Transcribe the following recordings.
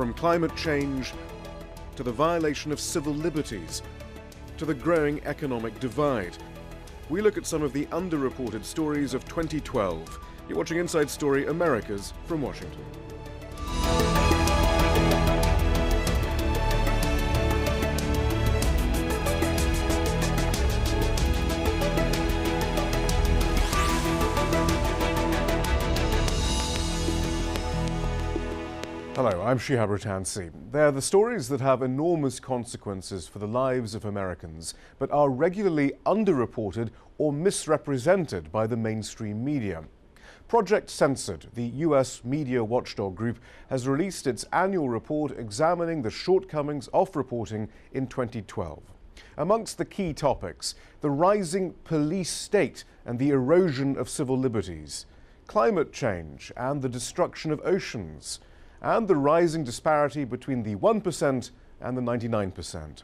From climate change to the violation of civil liberties to the growing economic divide, we look at some of the underreported stories of 2012. You're watching Inside Story Americas from Washington. Hello, I'm Shihab Ratansi. They're the stories that have enormous consequences for the lives of Americans, but are regularly underreported or misrepresented by the mainstream media. Project Censored, the US media watchdog group, has released its annual report examining the shortcomings of reporting in 2012. Amongst the key topics, the rising police state and the erosion of civil liberties, climate change and the destruction of oceans, and the rising disparity between the 1% and the 99%.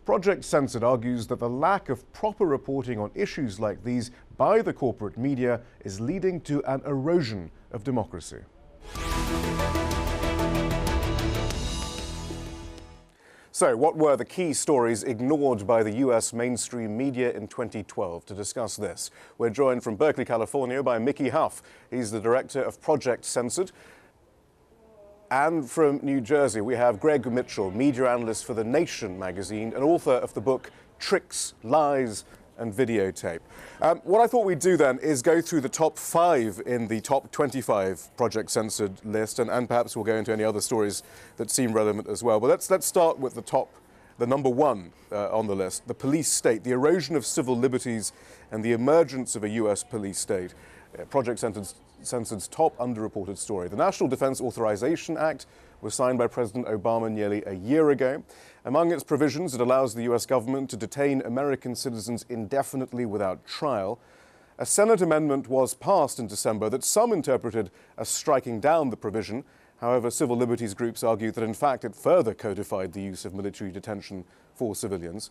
Project Censored argues that the lack of proper reporting on issues like these by the corporate media is leading to an erosion of democracy. So, what were the key stories ignored by the US mainstream media in 2012? To discuss this, we're joined from Berkeley, California by Mickey Huff. He's the director of Project Censored. And from New Jersey, we have Greg Mitchell, media analyst for The Nation magazine and author of the book Tricks, Lies and Videotape. What I thought we'd do then is go through the top 5 in the top 25 Project Censored list, and perhaps we'll go into any other stories that seem relevant as well. But let's start with the number 1 on the list, the police state, the erosion of civil liberties and the emergence of a US police state. Project Censored's top underreported story. The National Defense Authorization Act was signed by President Obama nearly a year ago. Among its provisions, it allows the US government to detain American citizens indefinitely without trial. A Senate amendment was passed in December that some interpreted as striking down the provision. However, civil liberties groups argued that in fact it further codified the use of military detention for civilians.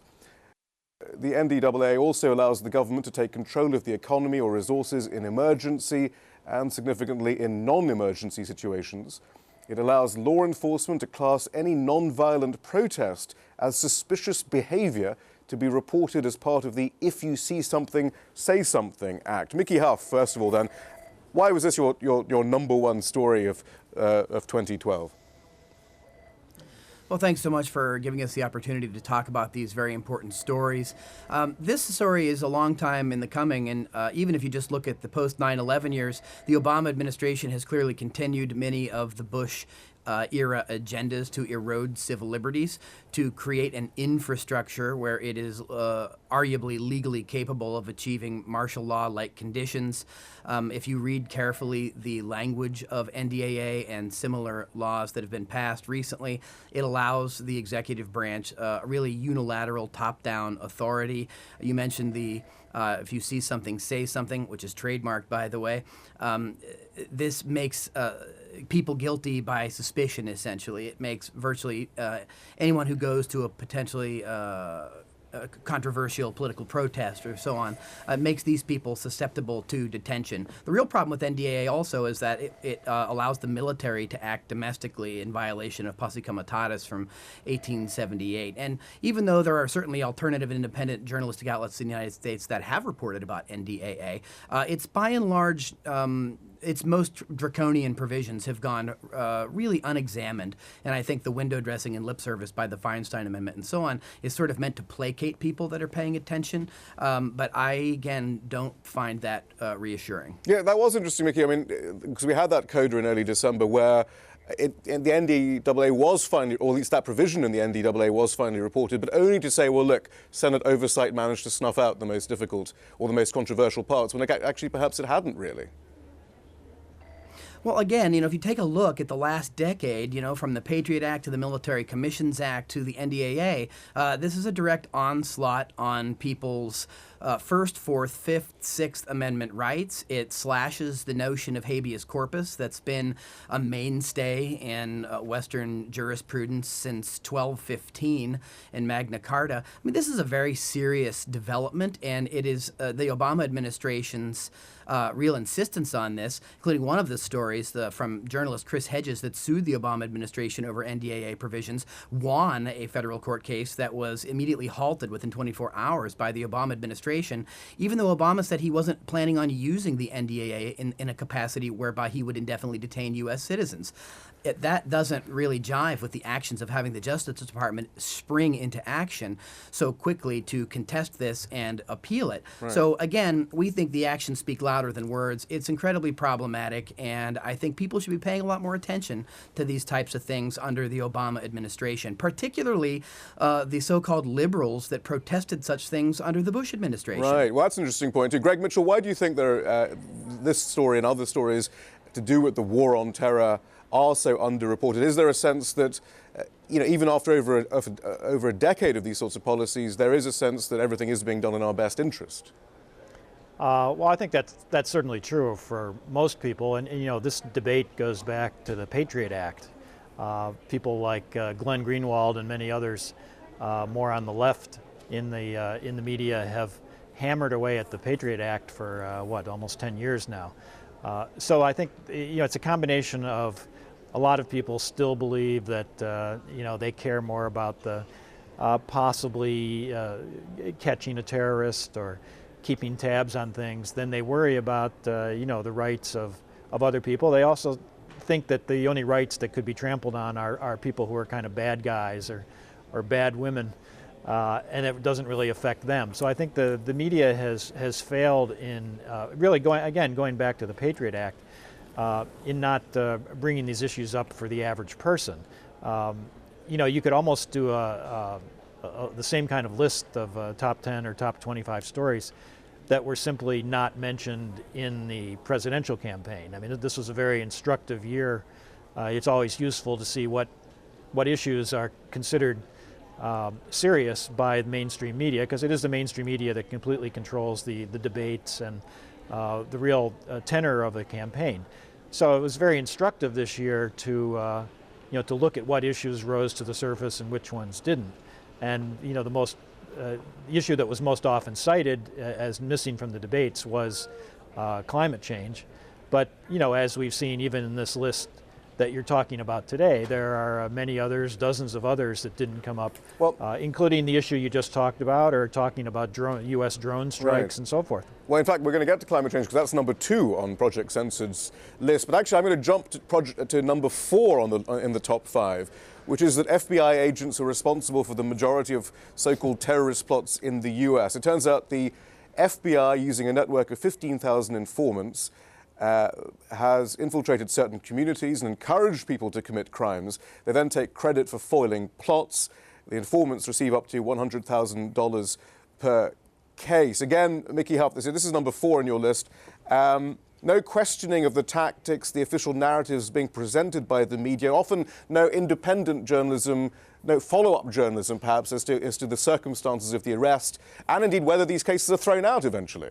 The NDAA also allows the government to take control of the economy or resources in emergency and significantly in non-emergency situations. It allows law enforcement to class any non-violent protest as suspicious behavior to be reported as part of the If You See Something, Say Something Act. Mickey Huff, first of all then, why was this your number 1 story of 2012? Well, thanks so much for giving us the opportunity to talk about these very important stories. This story is a long time in the coming, and even if you just look at the post-9/11 years, the Obama administration has clearly continued many of the Bush era agendas to erode civil liberties, to create an infrastructure where it is arguably legally capable of achieving martial law-like conditions. If you read carefully the language of NDAA and similar laws that have been passed recently, it allows the executive branch really unilateral top-down authority. You mentioned the If You See Something, Say Something, which is trademarked, by the way. This makes people guilty by suspicion, essentially. It makes virtually anyone who goes to a potentially controversial political protest or so on, makes these people susceptible to detention. The real problem with NDAA also is that it allows the military to act domestically in violation of posse comitatus from 1878. And even though there are certainly alternative and independent journalistic outlets in the United States that have reported about NDAA, it's by and large its most draconian provisions have gone really unexamined. And I think the window dressing and lip service by the Feinstein Amendment and so on is sort of meant to placate people that are paying attention. But I, again, don't find that reassuring. Yeah, that was interesting, Mickey. I mean, because we had that coda in early December where the NDAA was finally, or at least that provision in the NDAA was finally reported, but only to say, well, look, Senate oversight managed to snuff out the most difficult or the most controversial parts, when actually perhaps it hadn't really. Well, again, if you take a look at the last decade, from the Patriot Act to the Military Commissions Act to the NDAA, this is a direct onslaught on people's First, Fourth, Fifth, Sixth Amendment rights. It slashes the notion of habeas corpus that's been a mainstay in Western jurisprudence since 1215 in Magna Carta. I mean, this is a very serious development, and it is the Obama administration's real insistence on this, including one of the stories from journalist Chris Hedges that sued the Obama administration over NDAA provisions, won a federal court case that was immediately halted within 24 hours by the Obama administration, even though Obama said he wasn't planning on using the NDAA in a capacity whereby he would indefinitely detain U.S. citizens. That doesn't really jive with the actions of having the Justice Department spring into action so quickly to contest this and appeal it. Right. So again, we think the actions speak louder than words. It's incredibly problematic, and I think people should be paying a lot more attention to these types of things under the Obama administration, particularly the so-called liberals that protested such things under the Bush administration. Right. Well, that's an interesting point too. Greg Mitchell, why do you think this story and other stories to do with the war on terror are so underreported? Is there a sense that, even after over a decade of these sorts of policies, there is a sense that everything is being done in our best interest? Well, I think that's certainly true for most people, and this debate goes back to the Patriot Act. People like Glenn Greenwald and many others, more on the left in the media, have hammered away at the Patriot Act for almost 10 years now. So I think it's a combination of a lot of people still believe that they care more about the possibly catching a terrorist or keeping tabs on things than they worry about the rights of other people. They also think that the only rights that could be trampled on are people who are kind of bad guys or bad women, and it doesn't really affect them. So I think the media has failed in really going back to the Patriot Act, in not bringing these issues up for the average person. You could almost do the same kind of list of top 10 or top 25 stories that were simply not mentioned in the presidential campaign. I mean, this was a very instructive year. It's always useful to see what issues are considered serious by the mainstream media, because it is the mainstream media that completely controls the debates and the real tenor of the campaign. So it was very instructive this year to look at what issues rose to the surface and which ones didn't. And the issue that was most often cited as missing from the debates was climate change. But as we've seen even in this list that you're talking about today, there are many others, dozens of others that didn't come up, including the issue you just talked about, or talking about U.S. drone strikes and so forth. Well, in fact, we're going to get to climate change because that's number 2 on Project Censored's list. But actually, I'm going to jump to number 4 in the top 5, which is that FBI agents are responsible for the majority of so-called terrorist plots in the U.S. It turns out the FBI, using a network of 15,000 informants, has infiltrated certain communities and encouraged people to commit crimes. They then take credit for foiling plots. The informants receive up to $100,000 per case. Again, Mickey Huff, this is number 4 on your list. No questioning of the tactics, the official narratives being presented by the media, often no independent journalism, no follow-up journalism perhaps as to the circumstances of the arrest, and indeed whether these cases are thrown out eventually.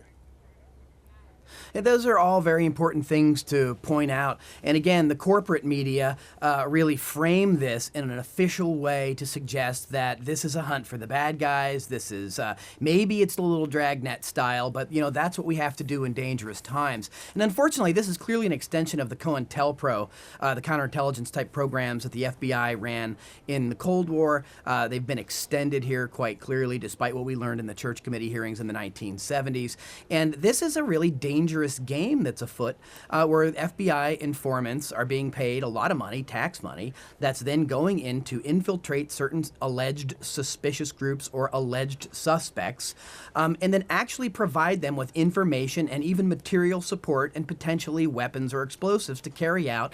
And those are all very important things to point out. And again, the corporate media really frame this in an official way to suggest that this is a hunt for the bad guys. This is, maybe it's a little dragnet style, but that's what we have to do in dangerous times. And unfortunately, this is clearly an extension of the COINTELPRO, the counterintelligence type programs that the FBI ran in the Cold War. They've been extended here quite clearly, despite what we learned in the Church Committee hearings in the 1970s. And this is a really dangerous game that's afoot, where FBI informants are being paid a lot of money, tax money, that's then going in to infiltrate certain alleged suspicious groups or alleged suspects, and then actually provide them with information and even material support and potentially weapons or explosives to carry out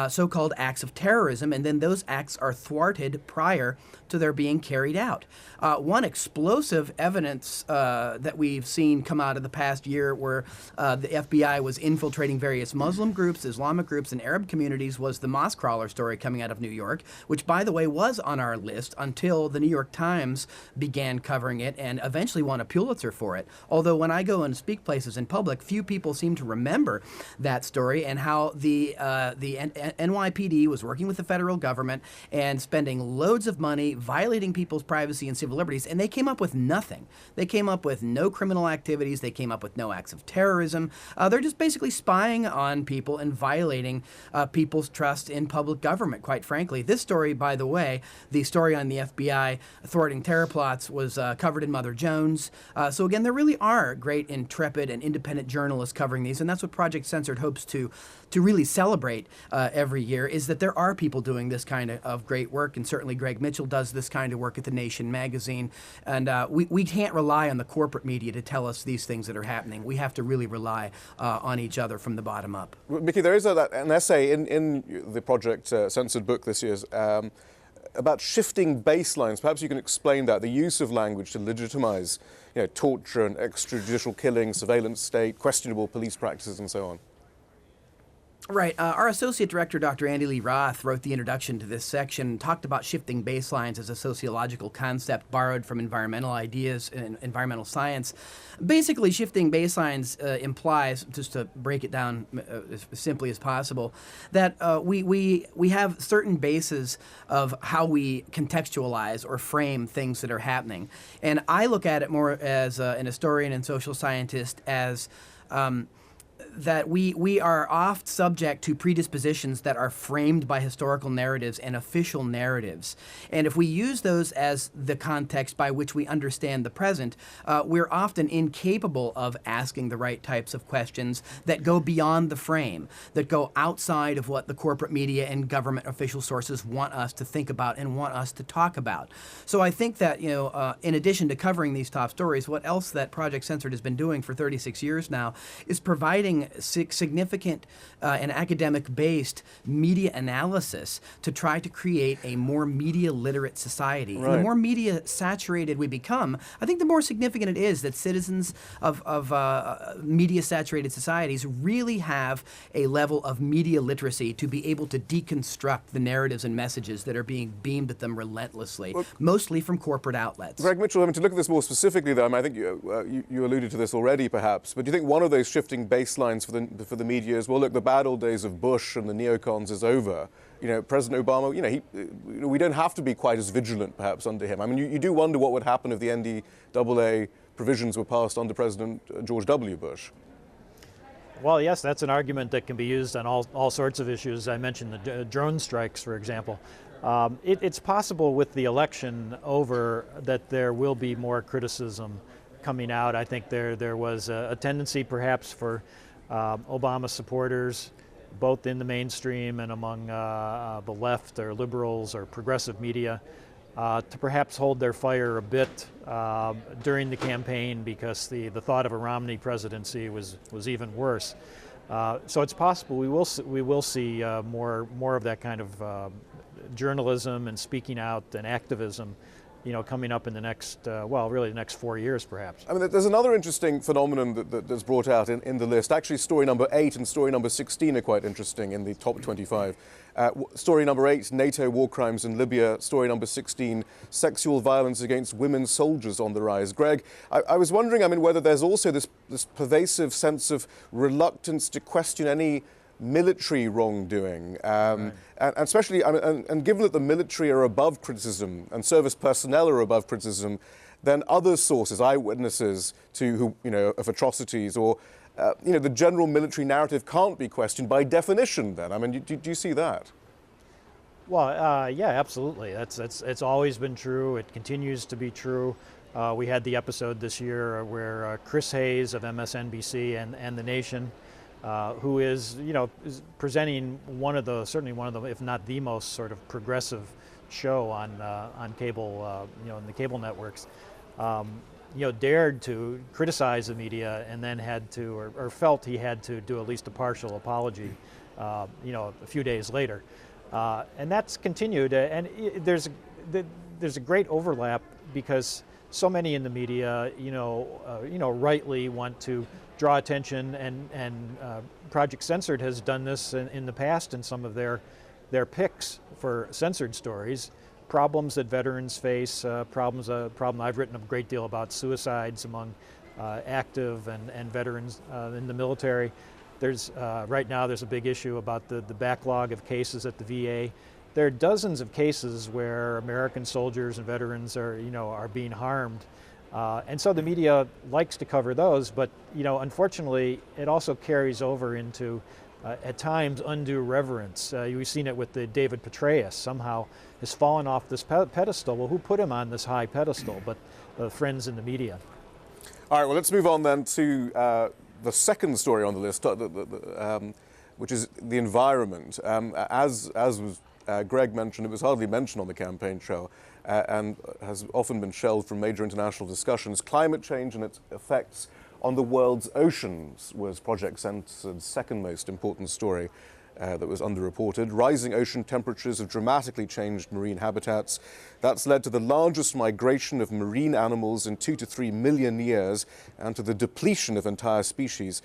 so-called acts of terrorism, and then those acts are thwarted prior to their being carried out. One explosive evidence that we've seen come out of the past year where the FBI was infiltrating various Muslim groups, Islamic groups, and Arab communities was the mosque crawler story coming out of New York, which, by the way, was on our list until the New York Times began covering it and eventually won a Pulitzer for it. Although when I go and speak places in public, few people seem to remember that story and how the NYPD was working with the federal government and spending loads of money, violating people's privacy and civil liberties, and they came up with nothing. They came up with no criminal activities. They came up with no acts of terrorism. They're just basically spying on people and violating people's trust in public government, quite frankly. This story, by the way, the story on the FBI thwarting terror plots was covered in Mother Jones. So again, there really are great, intrepid, and independent journalists covering these, and that's what Project Censored hopes to really celebrate every year, is that there are people doing this kind of great work, and certainly Greg Mitchell does this kind of work at The Nation magazine, and we can't rely on the corporate media to tell us these things that are happening. We have to really rely on each other from the bottom up. Mickey, there is an essay in the Project Censored book this year about shifting baselines. Perhaps you can explain that, the use of language to legitimize torture and extrajudicial killing, surveillance state, questionable police practices, and so on. Right. Our Associate Director, Dr. Andy Lee Roth, wrote the introduction to this section, talked about shifting baselines as a sociological concept borrowed from environmental ideas and environmental science. Basically, shifting baselines implies, just to break it down as simply as possible, that we have certain bases of how we contextualize or frame things that are happening. And I look at it more as an historian and social scientist as that we are oft subject to predispositions that are framed by historical narratives and official narratives. And if we use those as the context by which we understand the present, we're often incapable of asking the right types of questions that go beyond the frame, that go outside of what the corporate media and government official sources want us to think about and want us to talk about. So I think that, in addition to covering these top stories, what else that Project Censored has been doing for 36 years now is providing significant and academic-based media analysis to try to create a more media-literate society. Right. And the more media-saturated we become, I think the more significant it is that citizens of media-saturated societies really have a level of media literacy to be able to deconstruct the narratives and messages that are being beamed at them relentlessly, mostly from corporate outlets. Greg Mitchell, to look at this more specifically, though, I think you alluded to this already, perhaps, but do you think one of those shifting baselines for the media is, well, look, the bad old days of Bush and the neocons is over. President Obama, we don't have to be quite as vigilant, perhaps, under him. You do wonder what would happen if the NDAA provisions were passed under President George W. Bush. Well, yes, that's an argument that can be used on all sorts of issues. I mentioned the drone strikes, for example. It's possible with the election over that there will be more criticism coming out. I think there was a tendency perhaps for Obama supporters, both in the mainstream and among the left or liberals or progressive media, to perhaps hold their fire a bit during the campaign because the thought of a Romney presidency was even worse. So it's possible we will see more of that kind of journalism and speaking out and activism, coming up in the next, really the next 4 years, perhaps. There's another interesting phenomenon that's brought out in the list. Actually, story number 8 and story number 16 are quite interesting in the top 25. Story number 8, NATO war crimes in Libya. Story number 16, sexual violence against women soldiers on the rise. Greg, I was wondering, whether there's also this pervasive sense of reluctance to question any military wrongdoing, right. And especially, and given that the military are above criticism and service personnel are above criticism, then other sources, eyewitnesses of atrocities, or the general military narrative can't be questioned by definition. Then, do you see that? Well, yeah, absolutely. It's always been true. It continues to be true. We had the episode this year where Chris Hayes of MSNBC and The Nation, who is presenting certainly one of the, if not the most sort of progressive show on cable, in the cable networks, dared to criticize the media and then had to, or felt he had to do at least a partial apology a few days later. And that's continued, and there's a great overlap because so many in the media, rightly want to draw attention, and Project Censored has done this in the past in some of their picks for censored stories. Problems that veterans face, problem I've written a great deal about, suicides among active and veterans in the military. Right now there's a big issue about the backlog of cases at the VA. There are dozens of cases where American soldiers and veterans are being harmed. And so the media likes to cover those, but unfortunately it also carries over into at times undue reverence. We've seen it with the David Petraeus, somehow has fallen off this pedestal. Well, who put him on this high pedestal but friends in the media? All right, well, let's move on then to the second story on the list, which is the environment. As was Greg mentioned, it was hardly mentioned on the campaign trail and has often been shelved from major international discussions. Climate change and its effects on the world's oceans was Project Censored's second most important story that was underreported. Rising ocean temperatures have dramatically changed marine habitats. That's led to the largest migration of marine animals in 2 to 3 million years and to the depletion of entire species.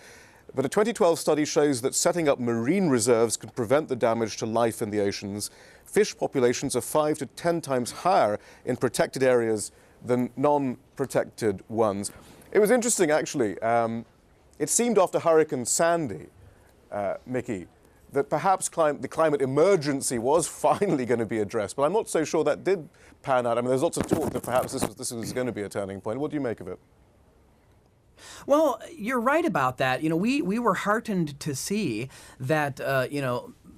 But a 2012 study shows that setting up marine reserves can prevent the damage to life in the oceans. Fish populations are 5 to 10 times higher in protected areas than non-protected ones. It was interesting, actually. It seemed after Hurricane Sandy, Mickey, that perhaps the climate emergency was finally going to be addressed. But I'm not so sure that did pan out. I mean, there's lots of talk that perhaps this was going to be a turning point. What do you make of it? Well, you're right about that. We were heartened to see that,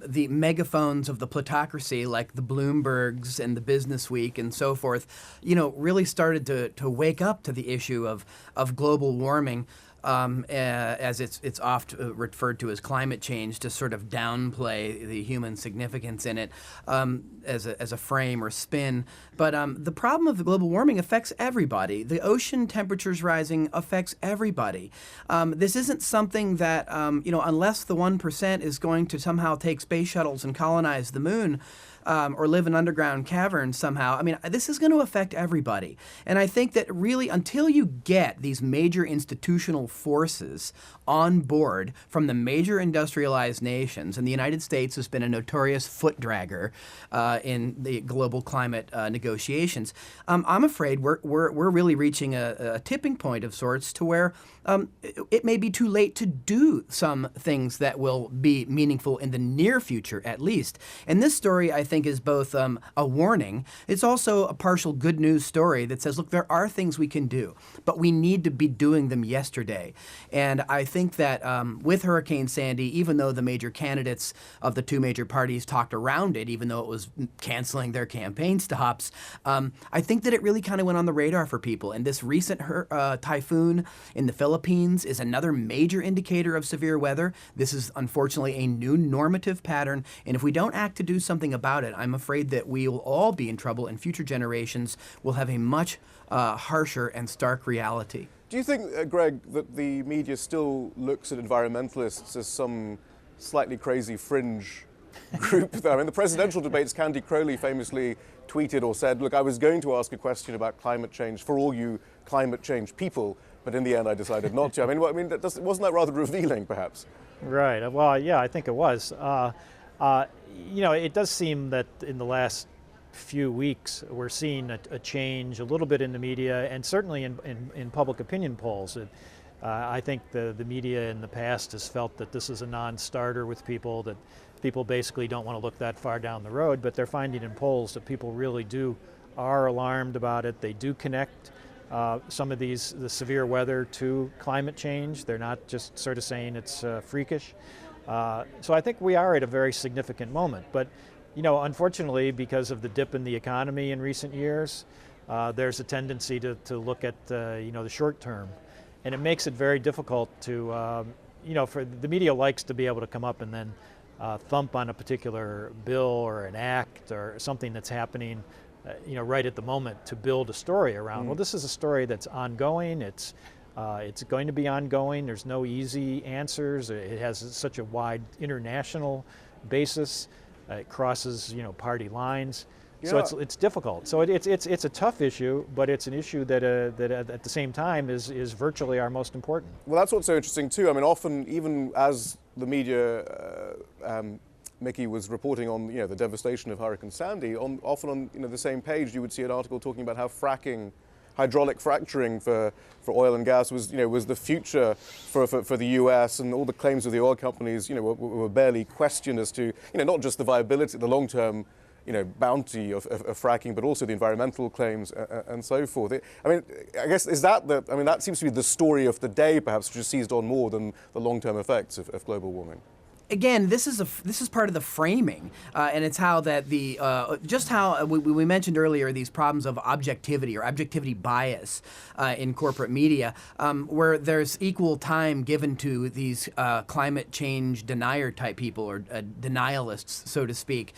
the megaphones of the plutocracy, like the Bloombergs and the Business Week and so forth, really started to wake up to the issue of global warming. As it's oft referred to as climate change, to sort of downplay the human significance in it as a frame or spin. But the problem of the global warming affects everybody. The ocean temperatures rising affects everybody. This isn't something that, unless the 1% is going to somehow take space shuttles and colonize the moon, or live in underground caverns somehow. I mean, this is going to affect everybody. And I think that really, until you get these major institutional forces on board from the major industrialized nations, and the United States has been a notorious foot dragger in the global climate negotiations, I'm afraid we're really reaching a tipping point of sorts to where it may be too late to do some things that will be meaningful in the near future, at least. And this story, I think, is both a warning. It's also a partial good news story that says, look, there are things we can do, but we need to be doing them yesterday. And I think that with Hurricane Sandy, even though the major candidates of the two major parties talked around it, even though it was canceling their campaign stops, I think that it really kind of went on the radar for people. And this recent typhoon in the Philippines is another major indicator of severe weather. This is unfortunately a new normative pattern, and if we don't act to do something about it, I'm afraid that we will all be in trouble, and future generations will have a much harsher and stark reality. Do you think, Greg, that the media still looks at environmentalists as some slightly crazy fringe group, though? I mean, the presidential debates, Candy Crowley famously tweeted or said, look, I was going to ask a question about climate change for all you climate change people, but in the end I decided not to. Wasn't that rather revealing, perhaps? Right. Well, yeah, I think it was. It does seem that in the last few weeks we're seeing a change a little bit in the media, and certainly in public opinion polls. I think the media in the past has felt that this is a non-starter with people, that people basically don't want to look that far down the road, but they're finding in polls that people really are alarmed about it. They do connect some of the severe weather to climate change. They're not just sort of saying it's freakish. So I think we are at a very significant moment. But, unfortunately, because of the dip in the economy in recent years, there's a tendency to look at, the short term. And it makes it very difficult to, for the media likes to be able to come up and then thump on a particular bill or an act or something that's happening right at the moment to build a story around. Well, this is a story that's ongoing. It's It's going to be ongoing. There's no easy answers. It has such a wide international basis. It crosses, party lines. So it's difficult. So it's a tough issue, but it's an issue that at the same time is virtually our most important. Well, that's what's so interesting too. I mean, often, even as the media, Mickey was reporting on, the devastation of Hurricane Sandy, often on the same page you would see an article talking about how fracking, hydraulic fracturing for oil and gas was the future for the U.S., and all the claims of the oil companies were barely questioned as to not just the viability, the long-term bounty of fracking, but also the environmental claims and so forth. I mean, I guess that seems to be the story of the day, perhaps, which is seized on more than the long-term effects of global warming. Again, this is part of the framing, and it's how that just how we mentioned earlier these problems of objectivity or objectivity bias in corporate media, where there's equal time given to these climate change denier type people or denialists, so to speak,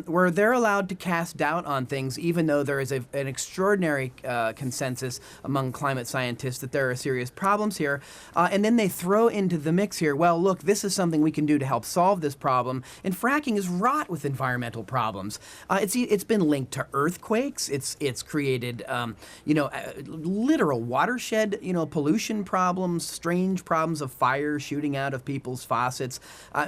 where they're allowed to cast doubt on things, even though there is an extraordinary consensus among climate scientists that there are serious problems here, and then they throw into the mix here, well, look, this is something we can do to help solve this problem. And fracking is wrought with environmental problems. It's been linked to earthquakes. It's created literal watershed pollution problems, strange problems of fire shooting out of people's faucets.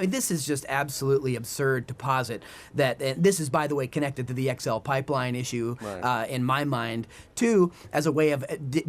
This is just absolutely absurd to posit that. And this is, by the way, connected to the XL pipeline issue, right, in my mind, too, as a way of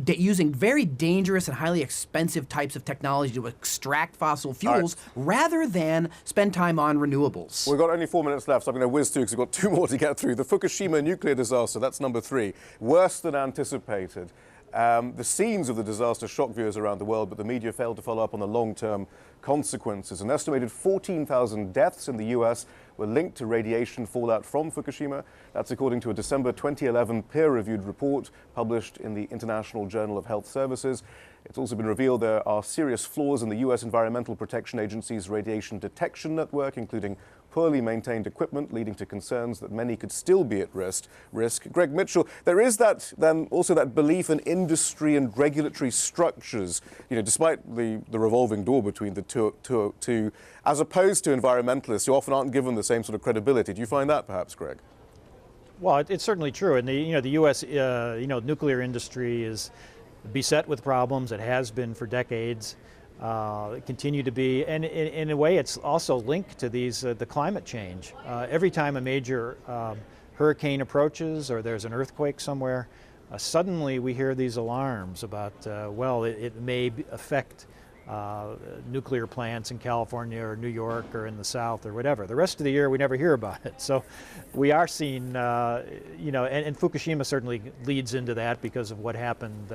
using very dangerous and highly expensive types of technology to extract fossil fuels, right, rather than spend time on renewables. We've got only 4 minutes left, so I'm going to whiz through because we've got 2 more to get through. The Fukushima nuclear disaster, that's number 3. Worse than anticipated. The scenes of the disaster shocked viewers around the world, but the media failed to follow up on the long-term consequences. An estimated 14,000 deaths in the U.S. were linked to radiation fallout from Fukushima. That's according to a December 2011 peer-reviewed report published in the International Journal of Health Services. It's also been revealed there are serious flaws in the U.S. Environmental Protection Agency's radiation detection network, including poorly maintained equipment, leading to concerns that many could still be at risk. Greg Mitchell, there is also that belief in industry and regulatory structures, despite the revolving door between the two, as opposed to environmentalists who often aren't given the same sort of credibility. Do you find that perhaps, Greg? Well, it's certainly true, and the U.S. Nuclear industry is beset with problems. It has been for decades. Continue to be, and in a way, it's also linked to the climate change. Every time a major hurricane approaches or there's an earthquake somewhere, suddenly we hear these alarms about it may affect nuclear plants in California or New York or in the South or whatever. The rest of the year we never hear about it. So we are seeing, and Fukushima certainly leads into that because of what happened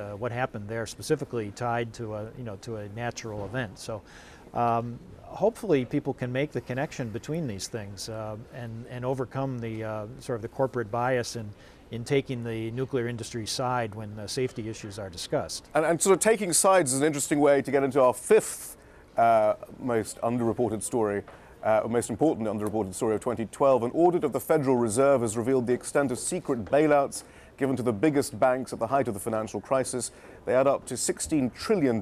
there, specifically tied to a natural event. So hopefully people can make the connection between these things and overcome the sort of the corporate bias in taking the nuclear industry side when safety issues are discussed. And sort of taking sides is an interesting way to get into our 5th most underreported story, most important underreported story of 2012. An audit of the Federal Reserve has revealed the extent of secret bailouts given to the biggest banks at the height of the financial crisis. They add up to $16 trillion.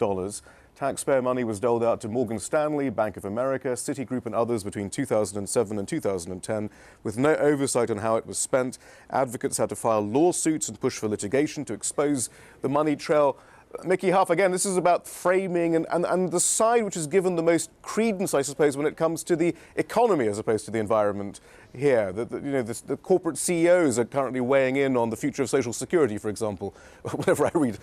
Taxpayer money was doled out to Morgan Stanley, Bank of America, Citigroup and others between 2007 and 2010, with no oversight on how it was spent. Advocates had to file lawsuits and push for litigation to expose the money trail. Mickey Huff, again, this is about framing and the side which is given the most credence, I suppose, when it comes to the economy as opposed to the environment here. The corporate CEOs are currently weighing in on the future of Social Security, for example. Whenever I read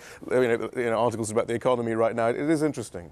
articles about the economy right now, it is interesting.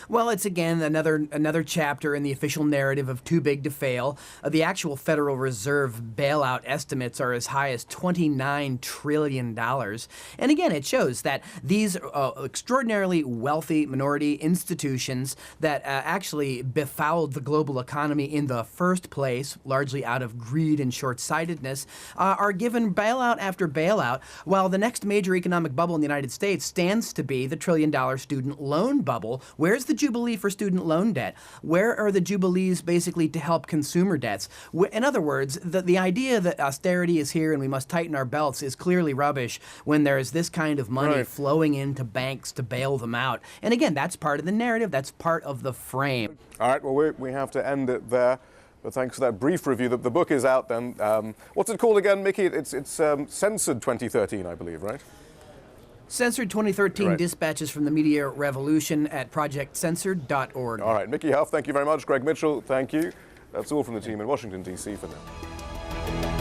Well, it's again another chapter in the official narrative of too big to fail. The actual Federal Reserve bailout estimates are as high as $29 trillion. And again, it shows that these extraordinarily wealthy minority institutions that actually befouled the global economy in the first place, largely out of greed and short-sightedness, are given bailout after bailout, while the next major economic bubble in the United States stands to be the $1 trillion student loan bubble. Where's the the Jubilee for student loan debt? Where are the Jubilees basically to help consumer debts? In other words, the idea that austerity is here and we must tighten our belts is clearly rubbish when there is this kind of money flowing into banks to bail them out. And again, that's part of the narrative, that's part of the frame. All right, well, we have to end it there. But thanks for that brief review. The book is out then. What's it called again, Mickey? It's Censored 2013, I believe, right? Censored 2013 Dispatches from the Media Revolution at projectcensored.org. All right, Mickey Huff, thank you very much. Greg Mitchell, thank you. That's all from the team in Washington, D.C. for now.